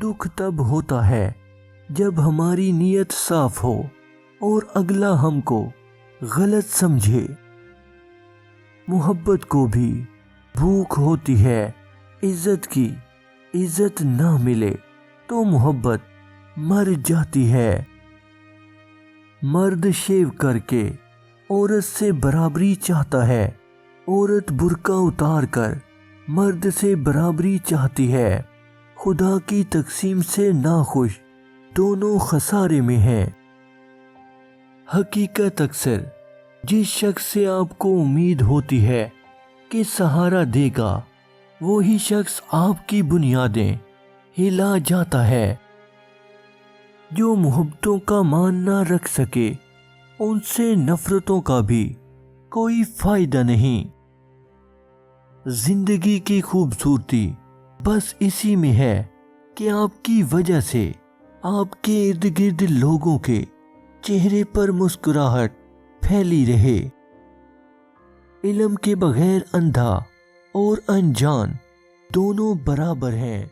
دکھ تب ہوتا ہے جب ہماری نیت صاف ہو اور اگلا ہم کو غلط سمجھے۔ محبت کو بھی بھوک ہوتی ہے عزت کی، عزت نہ ملے تو محبت مر جاتی ہے۔ مرد شیو کر کے عورت سے برابری چاہتا ہے، عورت برقع اتار کر مرد سے برابری چاہتی ہے۔ خدا کی تقسیم سے ناخوش دونوں خسارے میں ہیں۔ حقیقت اکثر جس شخص سے آپ کو امید ہوتی ہے کہ سہارا دے گا، وہی شخص آپ کی بنیادیں ہلا جاتا ہے۔ جو محبتوں کا مان نہ رکھ سکے ان سے نفرتوں کا بھی کوئی فائدہ نہیں۔ زندگی کی خوبصورتی بس اسی میں ہے کہ آپ کی وجہ سے آپ کے ارد گرد لوگوں کے چہرے پر مسکراہٹ پھیلی رہے۔ علم کے بغیر اندھا اور انجان دونوں برابر ہیں۔